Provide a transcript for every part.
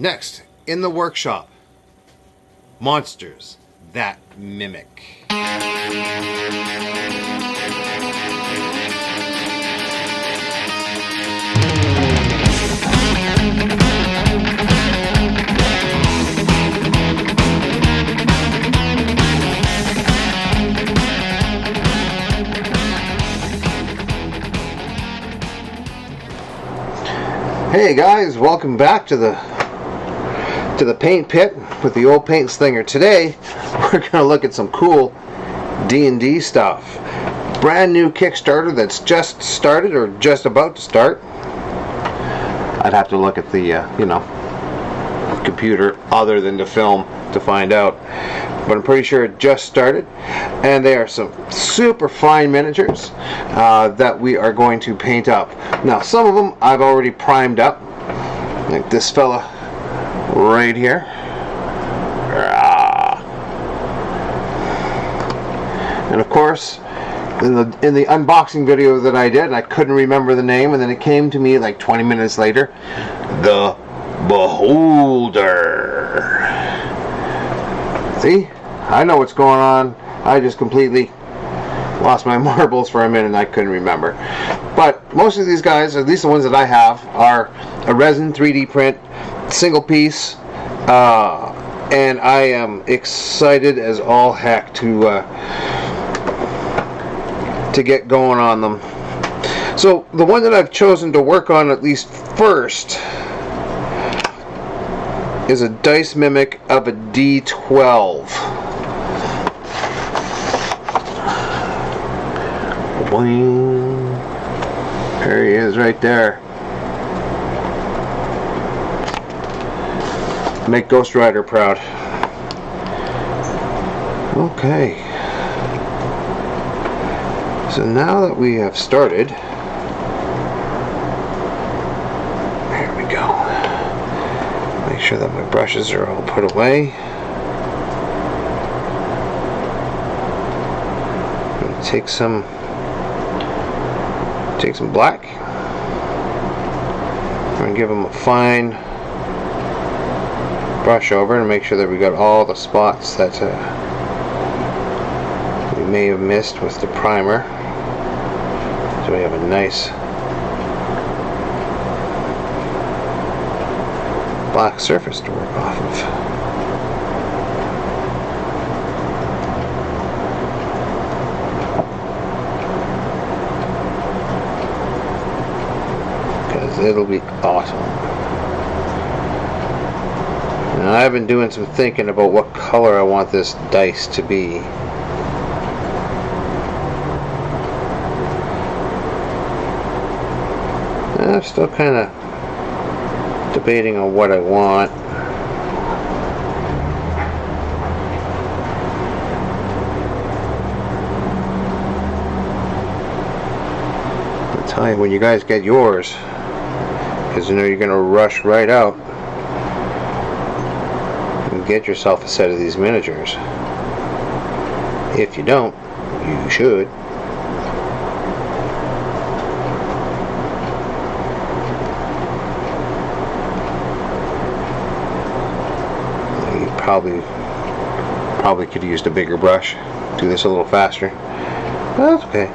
Next, in the workshop, monsters that mimic. Hey guys, welcome back to the paint pit with the old paint slinger. Today we're going to look at some cool D&D stuff. Brand new Kickstarter that's just started or just about to start. I'd have to look at the computer other than the film to find out, but I'm pretty sure it just started, and they are some super fine miniatures that we are going to paint up. Now some of them I've already primed up, like this fella right here. And of course, in the unboxing video that I did, and I couldn't remember the name, and then it came to me like 20 minutes later, the Beholder. See, I know what's going on. I just completely lost my marbles for a minute and I couldn't remember. But most of these guys, at least the ones that I have, are a resin 3D print, single piece, and I am excited as all heck to get going on them. So the one that I've chosen to work on at least first is a dice mimic of a D12. Boing. There he is right there. Make Ghost Rider proud. Okay. So now that we have started, there we go. Make sure that my brushes are all put away. I'm going to take some black. I'm going to give them a fine brush over to make sure that we got all the spots that we may have missed with the primer. So we have a nice black surface to work off of. Because it'll be awesome. Now I've been doing some thinking about what color I want this dice to be. I'm still kind of debating on what I want. I'll tell you when you guys get yours, because you know you're going to rush right out and get yourself a set of these miniatures. If you don't, you should. Probably could have used a bigger brush. Do this a little faster. But that's okay.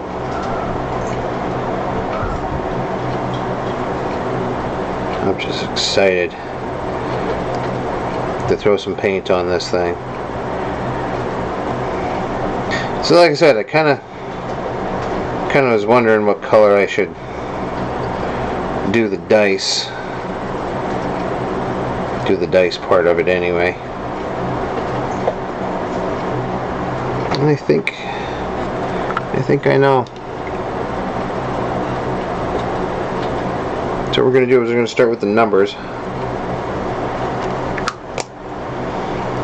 I'm just excited to throw some paint on this thing. So like I said, I kind of was wondering what color I should do the dice. Do the dice part of it anyway. And I think I know. So what we're going to do is we're going to start with the numbers.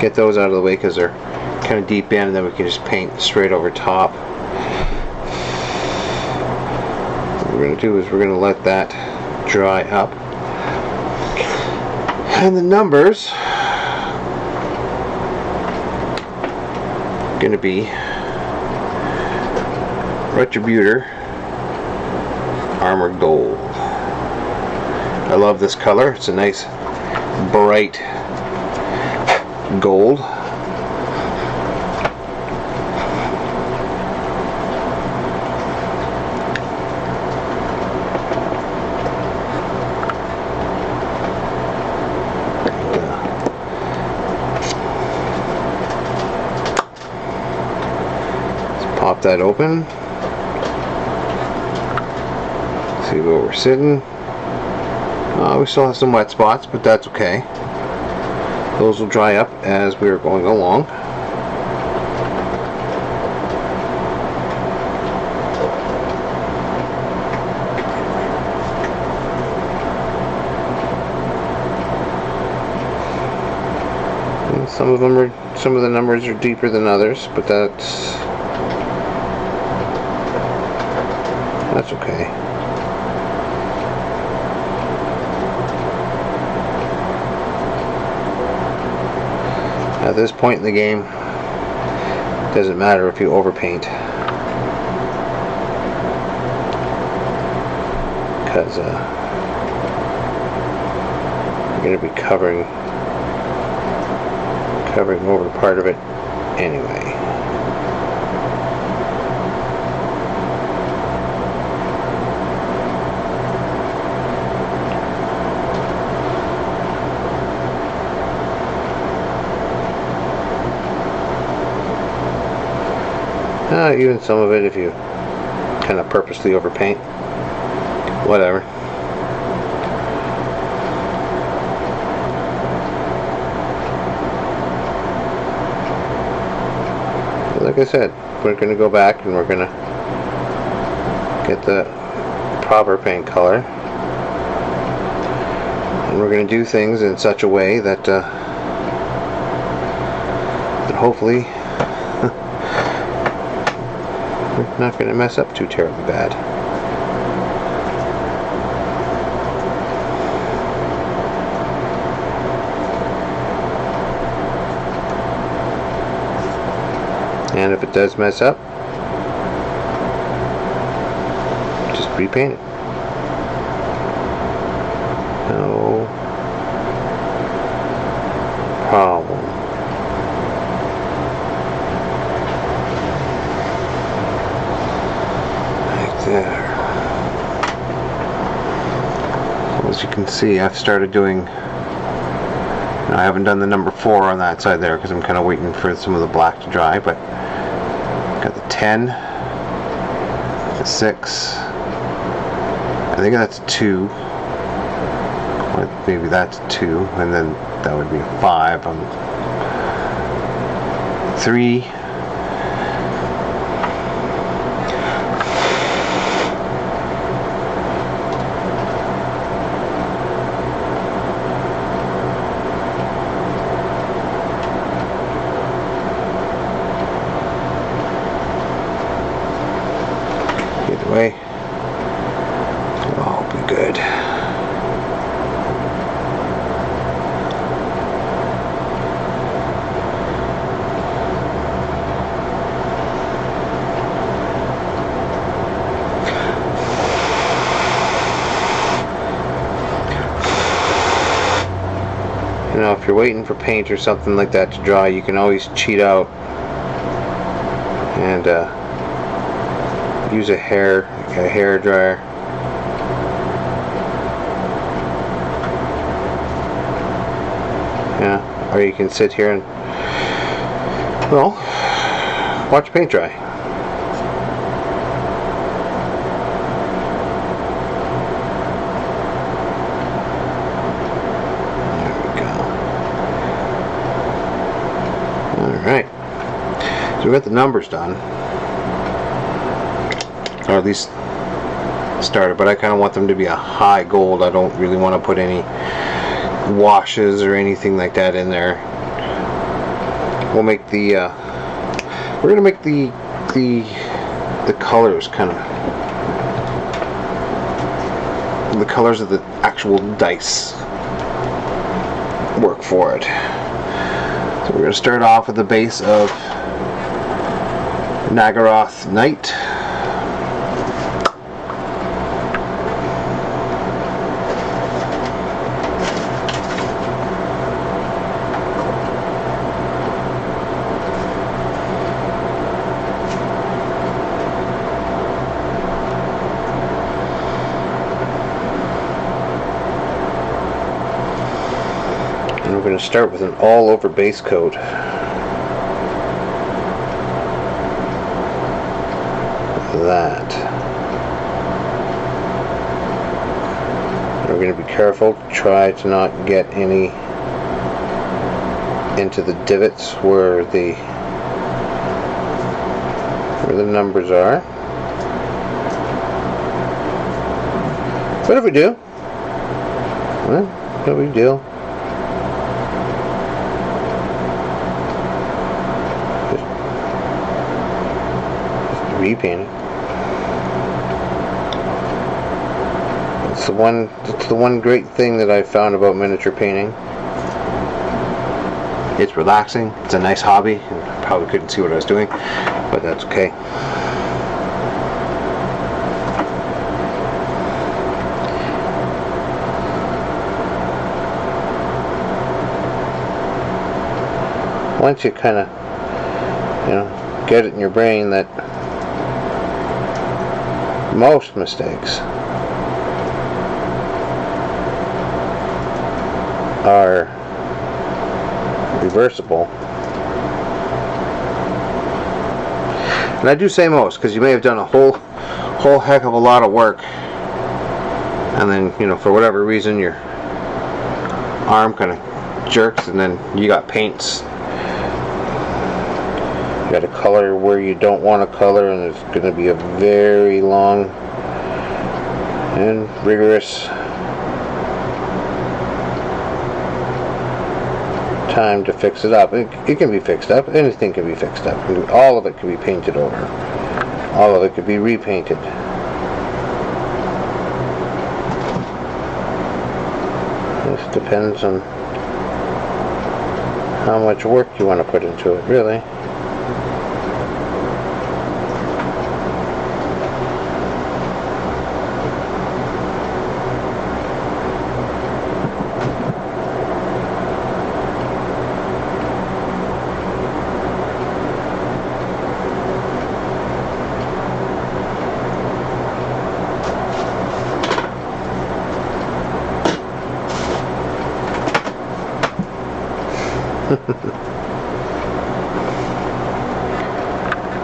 Get those out of the way because they're kind of deep in, and then we can just paint straight over top. What we're going to do is we're going to let that dry up. And the numbers are going to be Retributor Armored Gold. I love this color. It's a nice bright gold. Pop that open. See where we're sitting. We still have some wet spots, but that's okay. Those will dry up as we're going along. And some of the numbers are deeper than others, but that's okay. At this point in the game, it doesn't matter if you overpaint, because you're going to be covering over part of it anyway. Even some of it, if you kind of purposely overpaint, whatever. Like I said, we're going to go back and we're going to get the proper paint color, and we're going to do things in such a way that hopefully we're not going to mess up too terribly bad. And if it does mess up, just repaint it. No problem. Right there. As you can see, I've started doing... I haven't done the number 4 on that side there because I'm kind of waiting for some of the black to dry, but got the 10, the 6, I think that's 2, or maybe that's 2, and then that would be a 5 on 3, way. It'll all be good. You know, if you're waiting for paint or something like that to dry, you can always cheat out and use a hair dryer. Yeah, or you can sit here and, well, watch paint dry. There we go. Alright. So we got the numbers done. Or at least started, but I kind of want them to be a high gold. I don't really want to put any washes or anything like that in there. We'll make the we're gonna make the colors kind of the colors of the actual dice work for it. So we're gonna start off with the base of Nagaroth Knight. And we're going to start with an all-over base coat. That. We're going to be careful to try to not get any into the divots where the numbers are. But if we do, well, no big deal. Just repainting. It's the one great thing that I've found about miniature painting. It's relaxing. It's a nice hobby. I probably couldn't see what I was doing, but that's okay. Once you kind of, get it in your brain that most mistakes are reversible. And I do say most, because you may have done a whole heck of a lot of work, and then, for whatever reason your arm kind of jerks, and then you got paints. You got to color where you don't want to color, and it's going to be a very long and rigorous time to fix it up. It can be fixed up. Anything can be fixed up. All of it can be painted over. All of it could be repainted. This depends on how much work you want to put into it, really.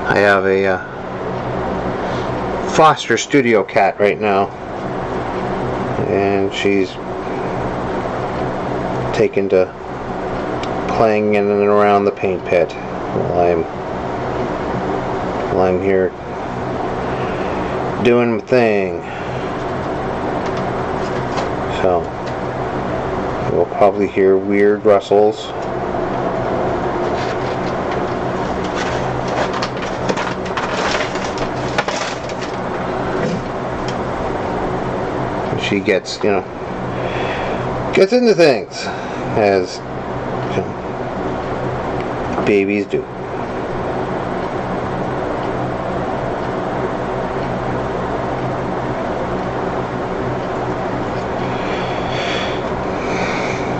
I have a foster studio cat right now, and she's taken to playing in and around the paint pit while I'm here doing my thing. So you'll probably hear weird rustles. She gets, gets into things, as babies do.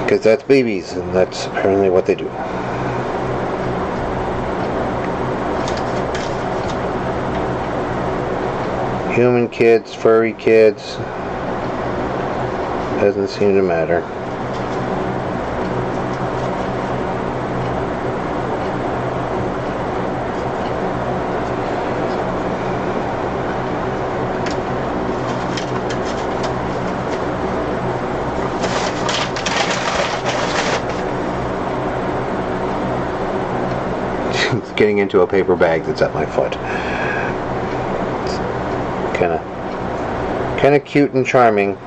Because that's babies, and that's apparently what they do. Human kids, furry kids, doesn't seem to matter. It's getting into a paper bag that's at my foot. It's kind of cute and charming.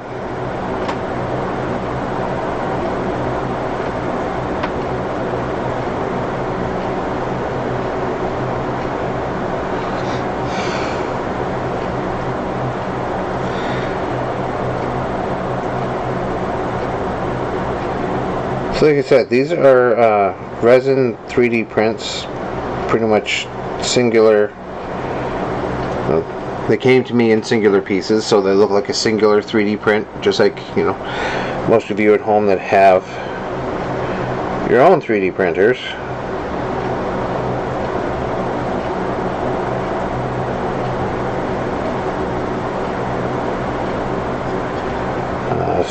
So like I said, these are resin 3D prints, pretty much singular. They came to me in singular pieces, so they look like a singular 3D print, just like, most of you at home that have your own 3D printers.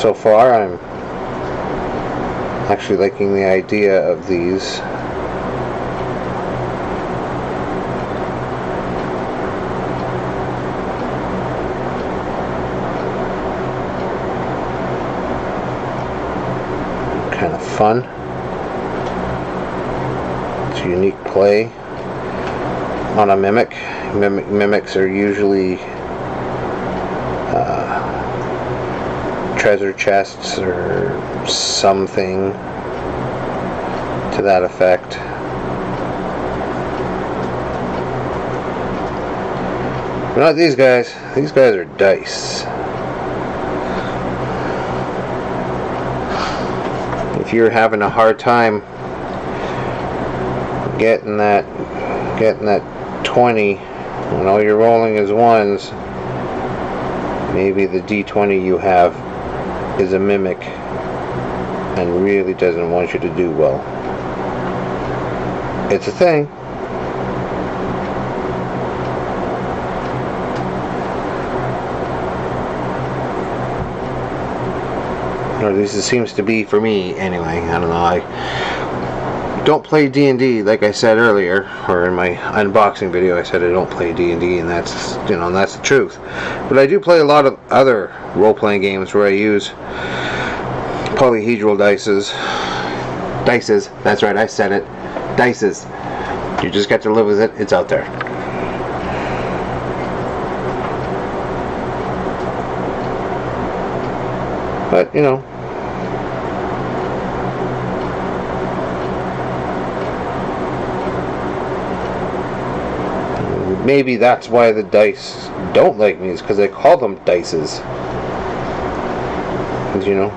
So far, I'm actually liking the idea of these. Kind of fun. It's a unique play on a mimic. Mimics are usually treasure chests or something to that effect. But not these guys. These guys are dice. If you're having a hard time getting that 20 and all you're rolling is ones, maybe the D20 you have is a mimic and really doesn't want you to do well. It's a thing. Or at least it seems to be for me anyway. I don't know. I don't play D&D like I said earlier, or in my unboxing video I said I don't play D&D, and that's, you know, that's the truth. But I do play a lot of other role-playing games where I use polyhedral dices. That's right, I said it. Dices. You just got to live with it. It's out there. But, you know, maybe that's why the dice don't like me, is because I call them dices. Because, you know,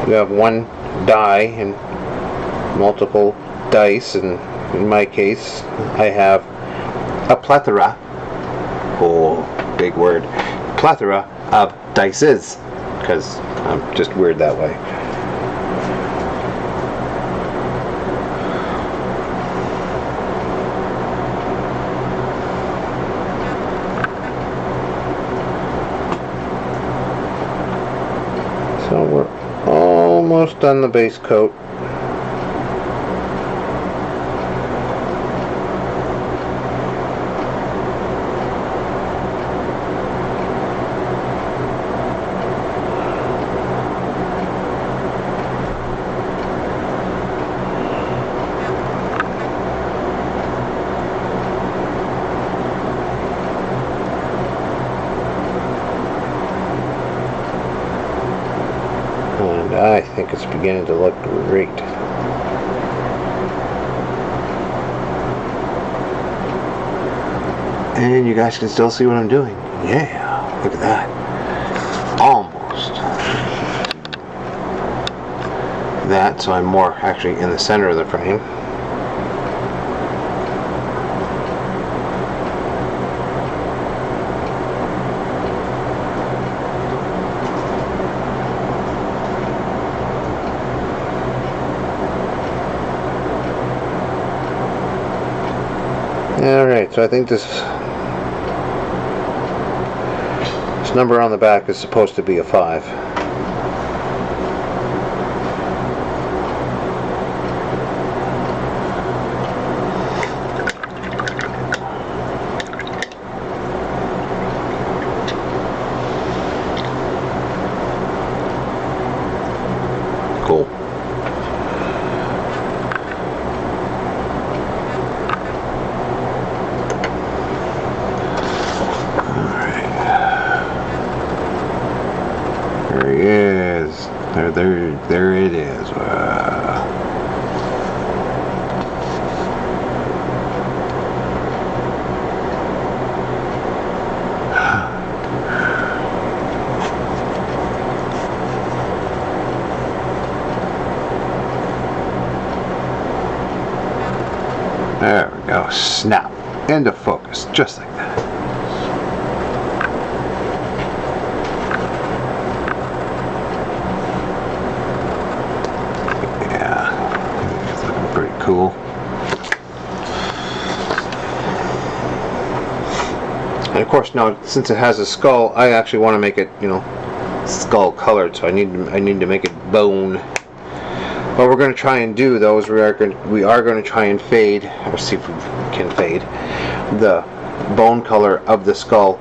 you have one die and multiple dice, and in my case, I have a plethora, oh, big word, plethora of dices. Because I'm just weird that way. So we're almost done the base coat. And I think it's beginning to look great. And you guys can still see what I'm doing. Yeah, look at that. Almost. That, so I'm more actually in the center of the frame. Alright, so I think this number on the back is supposed to be a 5. Cool. There he is. There it is. There we go. Snap. Into focus. Just like that. Cool. And of course, now since it has a skull, I actually want to make it, you know, skull colored. So I need to make it bone. What we're going to try and do, though, is we are going to try and fade, or see if we can fade, the bone color of the skull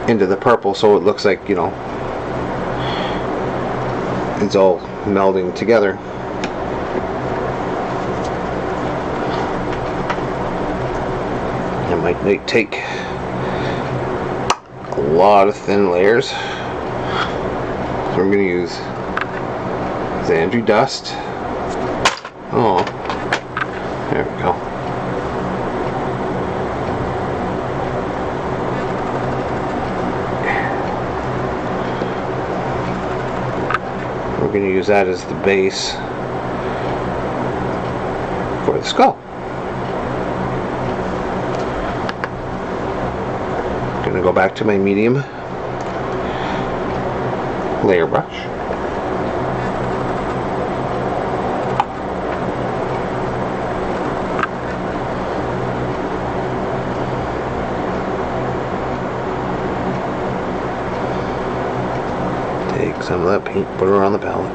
into the purple, so it looks like, you know, it's all melding together. It might take a lot of thin layers. So we're going to use Xandri dust. Oh, there we go. We're going to use that as the base for the skull. I'm going to go back to my medium layer brush. Take some of that paint, put it around the palette.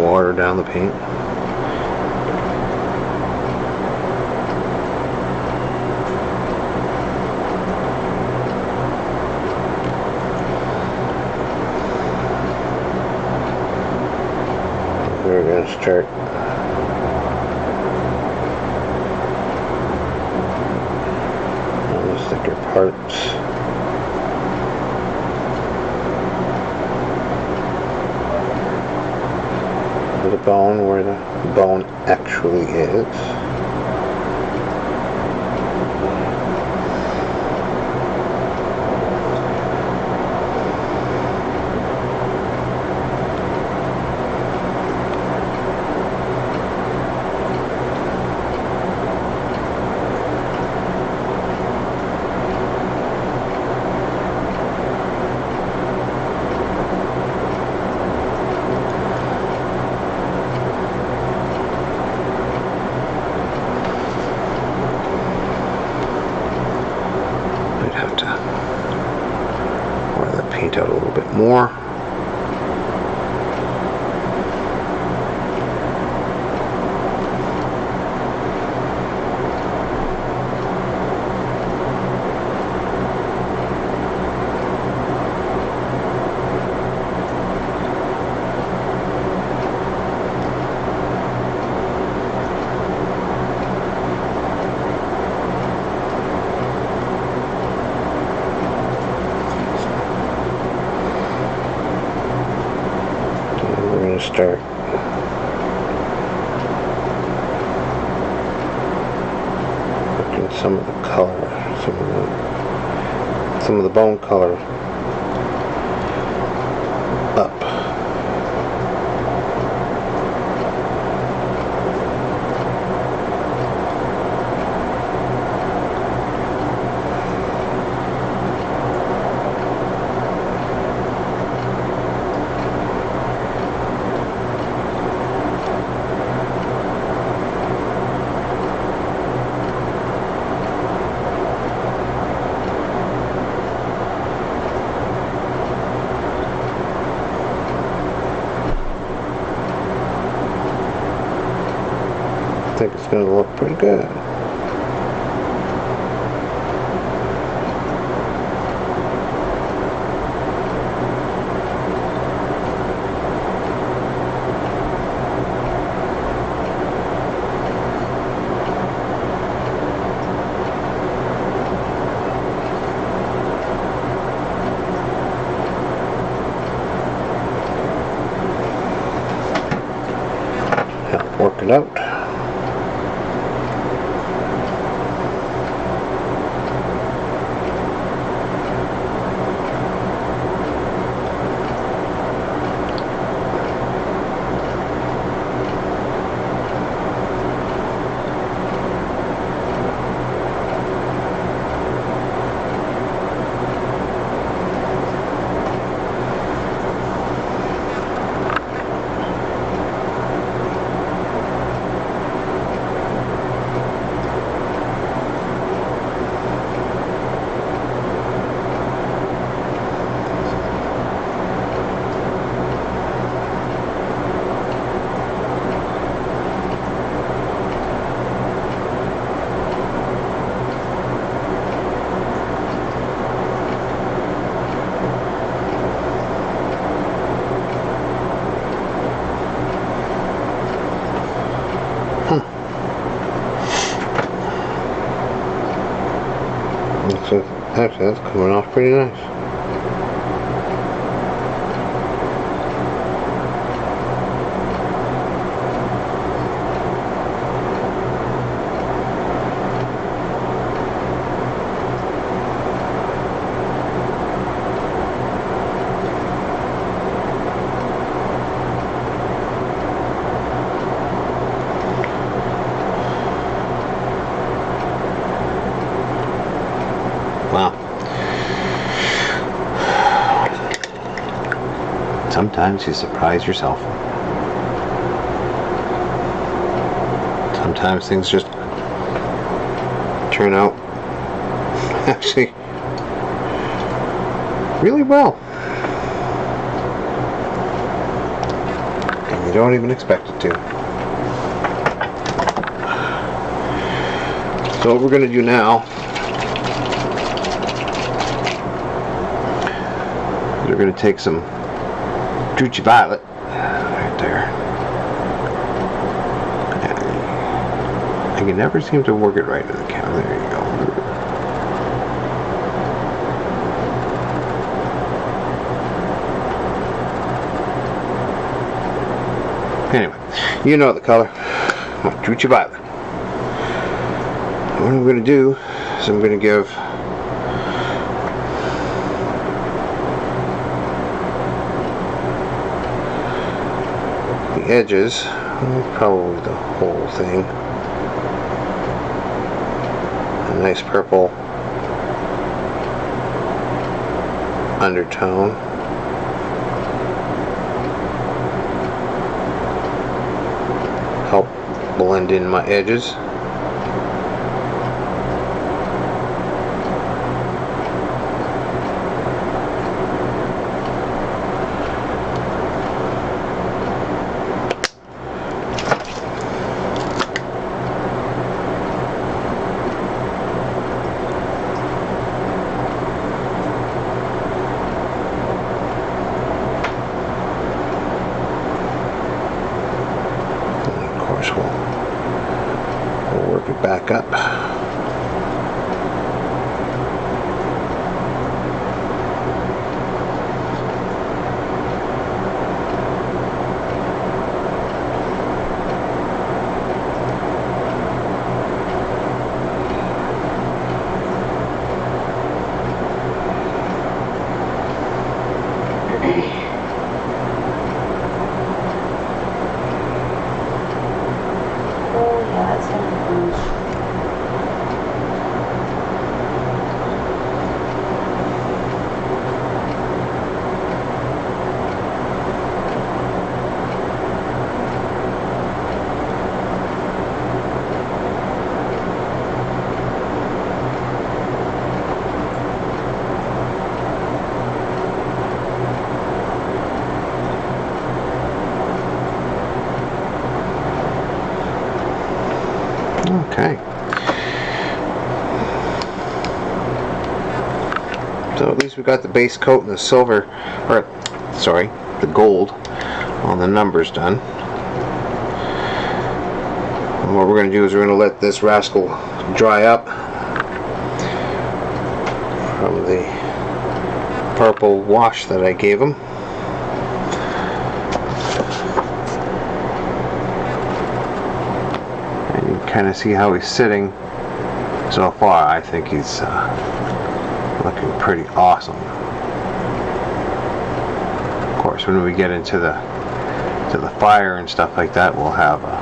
Water down the paint. We're going to start on the thicker parts. The bone, where the bone actually is. Have to wear that paint out a little bit more. Start putting some of the color, some of the bone color up. I think it's going to look pretty good. Now, work it out. Actually, that's coming off pretty nice. Wow. Sometimes you surprise yourself. Sometimes things just turn out actually really well. And you don't even expect it to. So what we're going to do now, we're going to take some Drucci Violet right there. I can never seem to work it right in the camera. There you go. Anyway, you know the color. Drucci Violet. What I'm going to do is I'm going to give the edges, probably the whole thing, a nice purple undertone. Help blend in my edges. We'll work it back up. Okay. So at least we got the base coat and the silver, or sorry, the gold on the numbers done. And what we're going to do is we're going to let this rascal dry up from the purple wash that I gave him. Kind of see how he's sitting so far. I think he's looking pretty awesome. Of course, when we get into the fire and stuff like that, we'll have a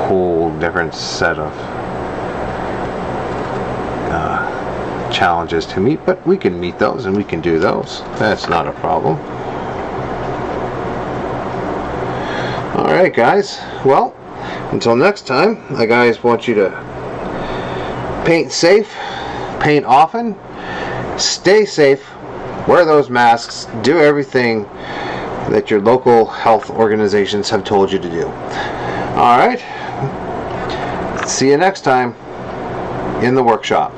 whole different set of challenges to meet, but we can meet those and we can do those. That's not a problem. Alright guys, well, until next time, I guys want you to paint safe, paint often, stay safe, wear those masks, do everything that your local health organizations have told you to do. Alright, see you next time in the workshop.